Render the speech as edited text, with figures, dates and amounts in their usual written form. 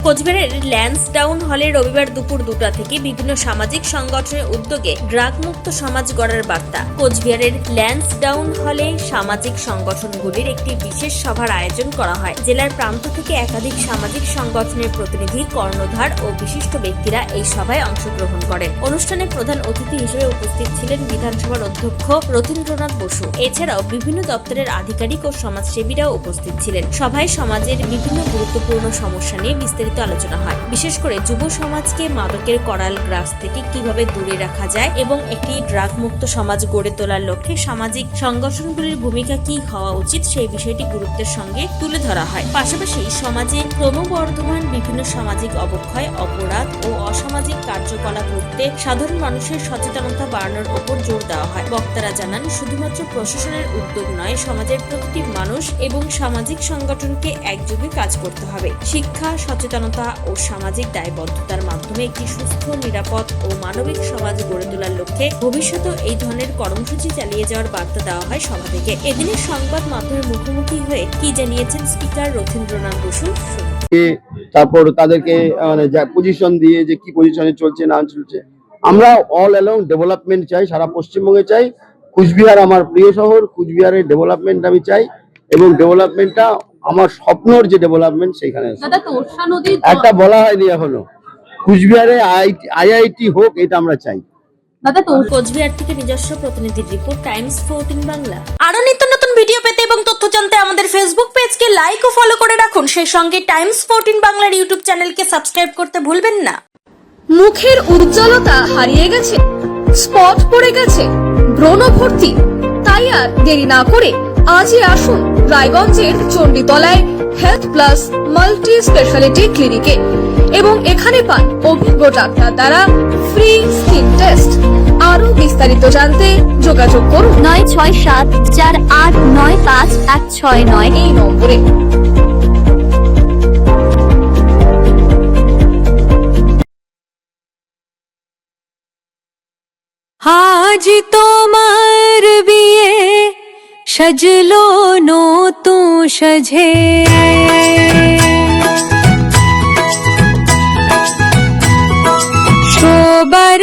কোচবিহারের ল্যান্সডাউন হলে রবিবার দুপুর 2টা থেকে বিভিন্ন সামাজিক সংগঠনের উদ্যোগে ড্রাগ মুক্ত সমাজ গড়ার বার্তা। কোচবিহারের ল্যান্সডাউন হলে সামাজিক সংগঠনগুলির একটি বিশেষ সভার আয়োজন করা হয়। জেলার প্রান্ত থেকে একাধিক সামাজিক সংগঠনের প্রতিনিধি, কর্ণধার ও বিশিষ্ট ব্যক্তিরা এই সভায় অংশগ্রহণ করেন। অনুষ্ঠানে প্রধান অতিথি হিসেবে উপস্থিত ছিলেন বিধানসভার অধ্যক্ষ রথীন্দ্রনাথ বসু। এছাড়াও বিভিন্ন দপ্তরের আধিকারিক ও সমাজসেবীরাও উপস্থিত ছিলেন। সভায় সমাজের বিভিন্ন গুরুত্বপূর্ণ সমস্যা নিয়ে বিস্তারিত আলোচনা হয়। বিশেষ করে যুব সমাজকে মাদকের করাল গ্রাস থেকে কিভাবে দূরে রাখা যায় এবং একটি ড্রাগ মুক্ত সমাজ গড়ে তোলার লক্ষ্যে সামাজিক সংগঠনগুলির ভূমিকা কি হওয়া উচিত সেই বিষয়টি গুরুত্বের সঙ্গে তুলে ধরা হয়। পাশাপাশি সমাজে ক্রমবর্ধমান বিভিন্ন সামাজিক অবক্ষয়, অপরাধ ও অসামাজিক কার্যকলাপ রুখতে সাধারণ মানুষের সচেতনতা বাড়ানোর উপর জোর দেওয়া হয়। বক্তারা জানান, শুধুমাত্র প্রশাসনের উদ্যোগ নয়, সমাজের প্রতিটি মানুষ এবং সামাজিক সংগঠনকে একযোগে কাজ করতে হবে। শিক্ষা, সচেতনতা ও সামাজিক দায়বদ্ধতার মাধ্যমে একটি সুস্থ, নিরাপদ ও মানবিক সমাজ গড়ে তোলার লক্ষ্যে ভবিষ্যতে এই ধরনের কর্মসূচি চালিয়ে যাওয়ার বার্তা দেওয়া হয় সভা থেকে। এদিনের সংবাদ মাধ্যমের মুখোমুখি হয়ে কি জানিয়েছেন স্পিকার রথীন্দ্রনাথ বসু। তারপর তাদেরকে পজিশন দিয়ে যে কি পজিশনে চলছে না চলছে। আমরা অল অ্যালং ডেভেলপমেন্ট চাই, সারা পশ্চিমবঙ্গে চাই। কুচবিহার আমার প্রিয় শহর, কুচবিহারের ডেভেলপমেন্ট আমি চাই এবং ডেভেলপমেন্টটা আমার স্বপ্নর যে ডেভেলপমেন্ট সেইখানে একটা বলা হয়নি এখনো। কুচবিহারে আইআইটি হোক, এটা আমরা চাই। কোচবিহার থেকে নিজস্ব প্রতিনিধির রিপোর্ট, টাইমস 14 বাংলা। আরো নিত্য নতুন ভিডিও পেতে এবং তথ্য জানতে আমাদের ফেসবুক পেজকে লাইক ও ফলো করে রাখুন। সেই সঙ্গে টাইমস 14 বাংলার ইউটিউব চ্যানেলকে সাবস্ক্রাইব করতে ভুলবেন না। মুখের উজ্জ্বলতা হারিয়ে গেছে, স্পট পড়ে গেছে, ব্রণ ভর্তি, তাই আর দেরি না করে আজই আসুন রায়গঞ্জের চণ্ডীতলায় হেলথ প্লাস মাল্টি স্পেশালিটি ক্লিনিকে এবং এখানে পান অভিজ্ঞ ডাক্তার দ্বারা ফ্রি স্কিন টেস্ট। আরো বিস্তারিত জানতে যোগাযোগ করুন 9674895169 এই নম্বরে। আজ তোমার বিয়ে সজলো নতুন সাজে, সবার